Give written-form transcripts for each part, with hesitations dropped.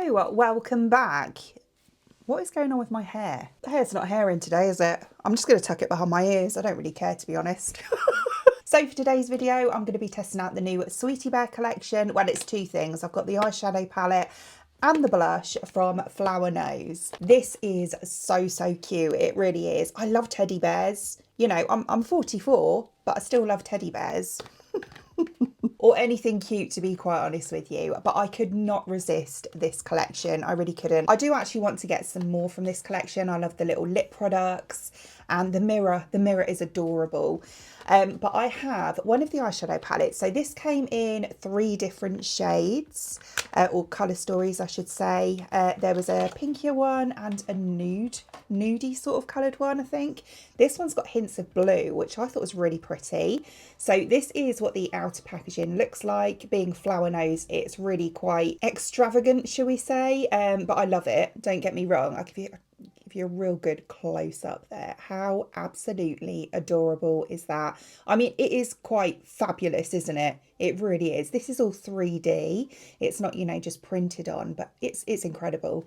Hello, welcome back. What is going on with my hair? The hair's not hairing today, is it? I'm just going to tuck it behind my ears. I don't really care, to be honest. So for today's video, I'm going to be testing out the new Sweetie Bear collection. Well, it's two things. I've got the eyeshadow palette and the blush from Flower Nose. This is so cute. It really is. I love teddy bears. You know, I'm 44, but I still love teddy bears. Or anything cute, to be quite honest with you, but I could not resist this collection. I really couldn't. I do actually want to get some more from this collection. I love the little lip products and the mirror. The mirror is adorable. But I have one of the eyeshadow palettes. So this came in 3 different shades, or colour stories, I should say. There was a pinkier one and a nudie sort of coloured one, I think. This one's got hints of blue, which I thought was really pretty. So this is what the outer packaging looks like. Being Flower Nose, it's really quite extravagant, shall we say. But I love it. Don't get me wrong. I'll give you a real good close up there. How absolutely adorable is that? I mean, it is quite fabulous, isn't it? It really is. This is all 3D. It's not, you know, just printed on, but it's incredible.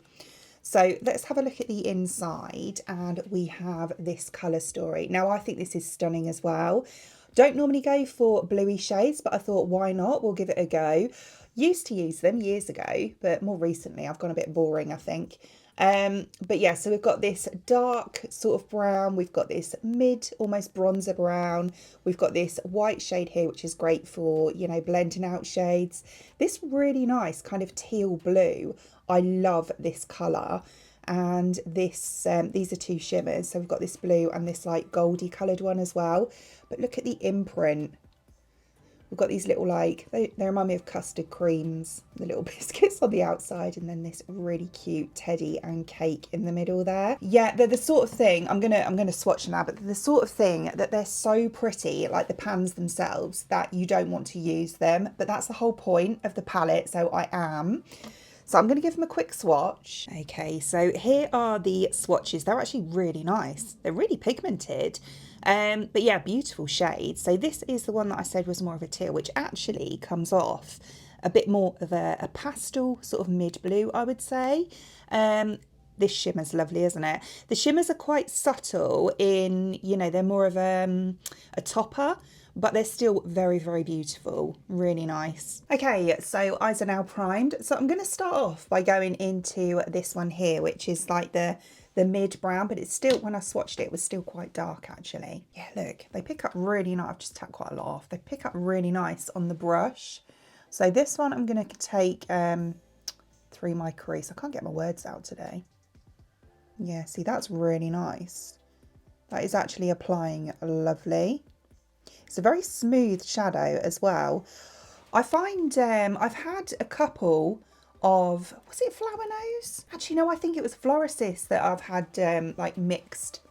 So let's have a look at the inside, and we have this colour story. Now, I think this is stunning as well. Don't normally go for bluey shades, but I thought, why not? We'll give it a go. Used to use them years ago, but more recently I've gone a bit boring, I think. But yeah, so we've got this dark sort of brown, we've got this mid almost bronzer brown, we've got this white shade here, which is great for, you know, blending out shades. This really nice kind of teal blue. I love this colour. And this these are 2 shimmers, so we've got this blue and this like goldy coloured one as well. But look at the imprint. We've got these little, like, they remind me of custard creams, the little biscuits on the outside, and then this really cute teddy and cake in the middle there. Yeah, they're the sort of thing, I'm gonna swatch now, but they're the sort of thing that they're so pretty, like the pans themselves, that you don't want to use them. But that's the whole point of the palette, so I am. So I'm going to give them a quick swatch. Okay, so here are the swatches. They're actually really nice. They're really pigmented. But yeah, beautiful shades. So this is the one that I said was more of a teal, which actually comes off a bit more of a pastel, sort of mid blue, I would say. This shimmer's lovely, isn't it? The shimmers are quite subtle in, you know, they're more of a topper, but they're still very beautiful. Really nice. Okay, so eyes are now primed. So I'm going to start off by going into this one here, which is like the mid brown, but it's still, when I swatched it, it was still quite dark actually. Yeah, look, they pick up really nice. I've just tapped quite a lot off. They pick up really nice on the brush. So this one I'm going to take through my crease. I can't get my words out today. Yeah, see, that's really nice. That is actually applying lovely. It's a very smooth shadow as well. I find I've had a couple of, was it Flower Nose? Actually, no, I think it was Florist that I've had like mixed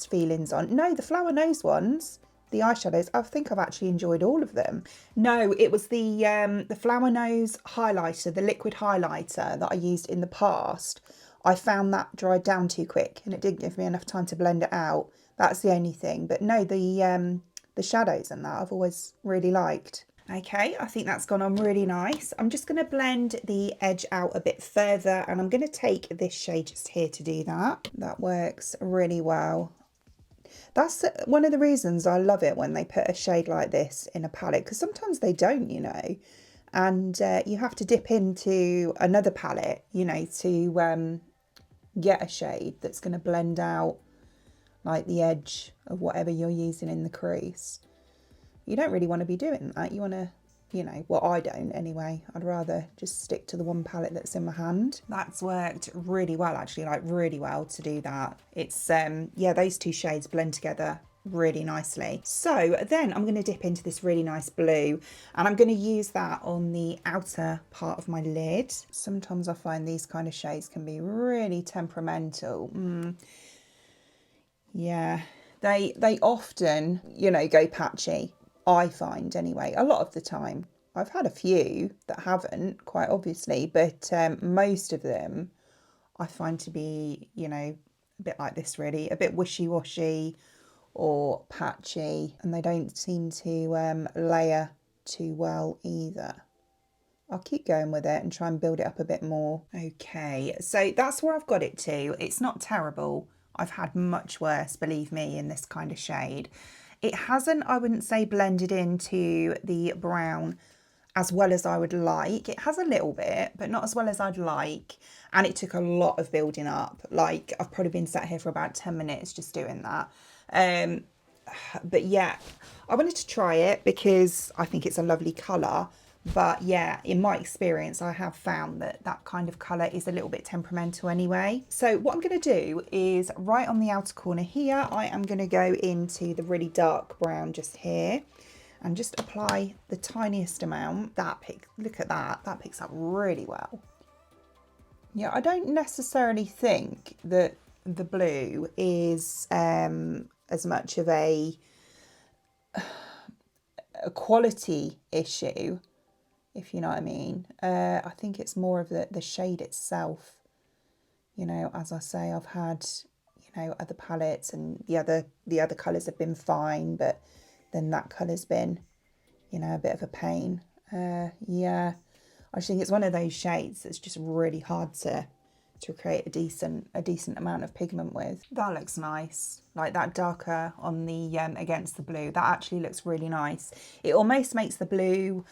feelings on. No, the Flower Nose ones, the eyeshadows, I think I've actually enjoyed all of them. No, it was the Flower Nose highlighter, the liquid highlighter that I used in the past. I found that dried down too quick and it didn't give me enough time to blend it out. That's the only thing. But no, the shadows and that I've always really liked. Okay, I think that's gone on really nice. I'm just going to blend the edge out a bit further, and I'm going to take this shade just here to do that. That works really well. That's one of the reasons I love it when they put a shade like this in a palette, because sometimes they don't, you know, and you have to dip into another palette, you know, to get a shade that's going to blend out like the edge of whatever you're using in the crease. You don't really want to be doing that. You want to, you know, well, I don't anyway. I'd rather just stick to the one palette that's in my hand. That's worked really well, actually, like really well to do that. It's, yeah, those 2 shades blend together really nicely. So then I'm going to dip into this really nice blue, and I'm going to use that on the outer part of my lid. Sometimes I find these kind of shades can be really temperamental. Yeah, they often, you know, go patchy, I find anyway, a lot of the time. I've had a few that haven't, quite obviously, but most of them I find to be, you know, a bit like this really, a bit wishy-washy or patchy, and they don't seem to layer too well either. I'll keep going with it and try and build it up a bit more. Okay, so that's where I've got it to. It's not terrible. I've had much worse, believe me, in this kind of shade. It hasn't, I wouldn't say, blended into the brown as well as I would like. It has a little bit, but not as well as I'd like. And it took a lot of building up. Like, I've probably been sat here for about 10 minutes just doing that. But yeah, I wanted to try it because I think it's a lovely colour. But yeah, in my experience, I have found that that kind of colour is a little bit temperamental anyway. So what I'm going to do is right on the outer corner here, I am going to go into the really dark brown just here and just apply the tiniest amount. Look at that, that picks up really well. Yeah, I don't necessarily think that the blue is as much of a quality issue, if you know what I mean. I think it's more of the shade itself. You know, as I say, I've had, you know, other palettes and the other colours have been fine, but then that colour's been, you know, a bit of a pain. Yeah, I just think it's one of those shades that's just really hard to create a decent amount of pigment with. That looks nice, like that darker on the against the blue. That actually looks really nice. It almost makes the blue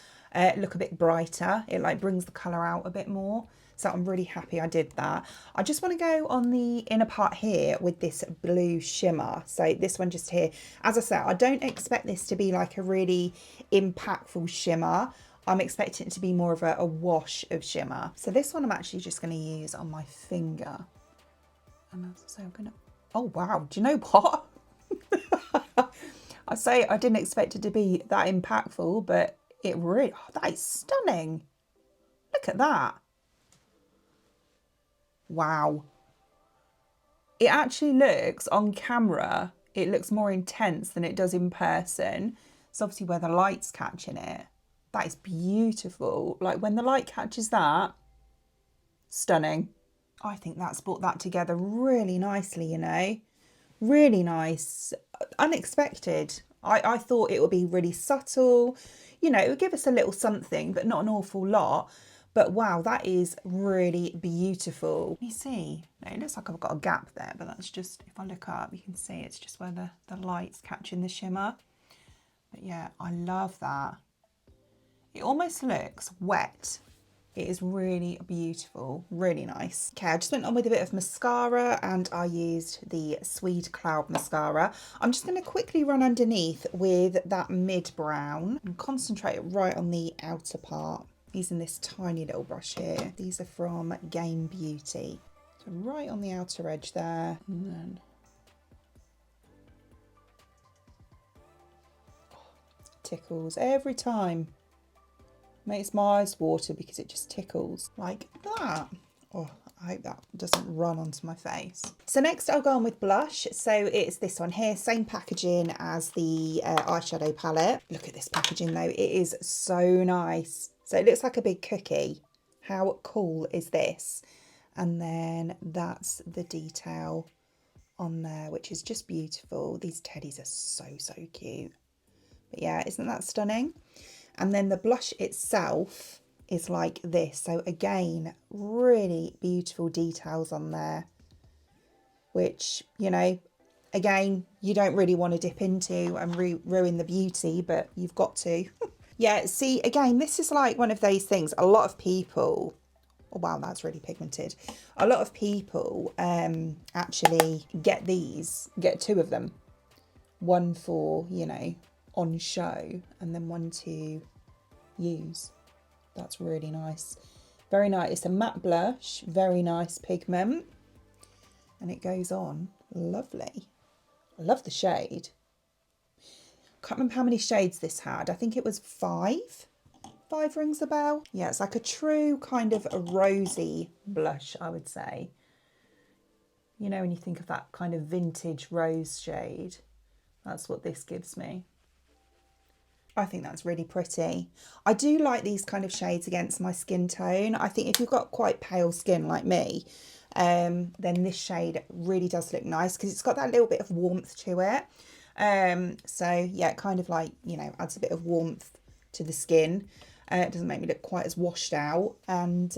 look a bit brighter. It like brings the colour out a bit more. So I'm really happy I did that. I just want to go on the inner part here with this blue shimmer. So this one just here. As I said, I don't expect this to be like a really impactful shimmer. I'm expecting it to be more of a wash of shimmer. So this one I'm actually just going to use on my finger. And as I say, I'm going to... Oh, wow. Do you know what? I say I didn't expect it to be that impactful, but it really... Oh, that is stunning. Look at that. Wow. It actually looks, on camera, it looks more intense than it does in person. It's obviously where the light's catching it. That is beautiful. Like when the light catches that, stunning. I think that's brought that together really nicely, you know. Really nice. Unexpected. I thought it would be really subtle. You know, it would give us a little something, but not an awful lot. But wow, that is really beautiful. Let me see. It looks like I've got a gap there, but that's just, if I look up, you can see it's just where the light's catching the shimmer. But yeah, I love that. It almost looks wet. It is really beautiful, really nice. Okay, I just went on with a bit of mascara and I used the Swede Cloud mascara. I'm just going to quickly run underneath with that mid brown and concentrate right on the outer part using this tiny little brush here. These are from Game Beauty. So right on the outer edge there, and then tickles every time. Makes my eyes water because it just tickles like that. Oh, I hope that doesn't run onto my face. So next I'll go on with blush. So it's this one here, same packaging as the eyeshadow palette. Look at this packaging though, it is so nice. So it looks like a big cookie. How cool is this? And then that's the detail on there, which is just beautiful. These teddies are so cute. But yeah, isn't that stunning? And then the blush itself is like this. So again, really beautiful details on there, which, you know, again, you don't really want to dip into and ruin the beauty, but you've got to. Yeah, see, again, this is like one of those things. A lot of people, oh wow, that's really pigmented. A lot of people actually get two of them. One for, you know, on show, and then one to use. That's really nice. Very nice. It's a matte blush, very nice pigment, and it goes on lovely. I love the shade. Can't remember how many shades this had. I think it was 5. 5 rings a bell. Yeah, it's like a true kind of a rosy blush, I would say. You know, when you think of that kind of vintage rose shade, that's what this gives me. I think that's really pretty. I do like these kind of shades against my skin tone. I think if you've got quite pale skin like me, then this shade really does look nice because it's got that little bit of warmth to it. So yeah, it kind of like, you know, adds a bit of warmth to the skin. It doesn't make me look quite as washed out. And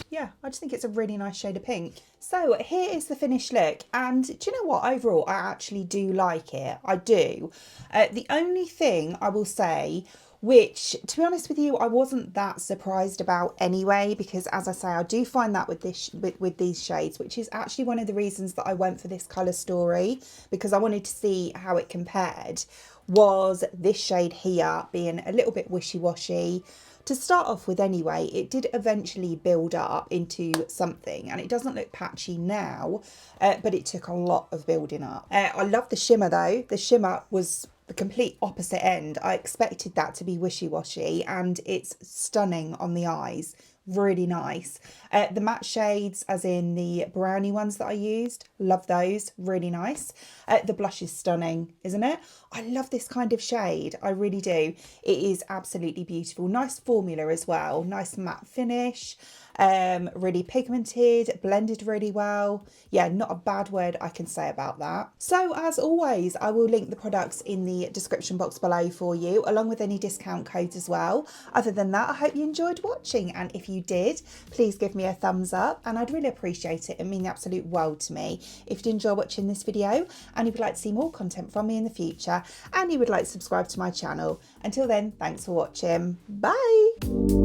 yeah, I just think it's a really nice shade of pink. So here is the finished look, and do you know what, overall I actually do like it. I do. The only thing I will say, which to be honest with you I wasn't that surprised about anyway, because as I say, I do find that with this with these shades, which is actually one of the reasons that I went for this colour story, because I wanted to see how it compared, was this shade here being a little bit wishy-washy. To start off with anyway, it did eventually build up into something, and it doesn't look patchy now, but it took a lot of building up. I love the shimmer though. The shimmer was the complete opposite end. I expected that to be wishy-washy, and it's stunning on the eyes. Really nice. The matte shades, as in the brownie ones that I used, love those, really nice. The blush is stunning, isn't it? I love this kind of shade, I really do. It is absolutely beautiful. Nice formula as well, nice matte finish, really pigmented, blended really well. Yeah, not a bad word I can say about that. So as always, I will link the products in the description box below for you, along with any discount codes as well. Other than that, I hope you enjoyed watching, and if you did, please give me a thumbs up, and I'd really appreciate it. It means the absolute world to me. If you did enjoy watching this video and you would like to see more content from me in the future, and you would like to subscribe to my channel. Until then, thanks for watching. Bye.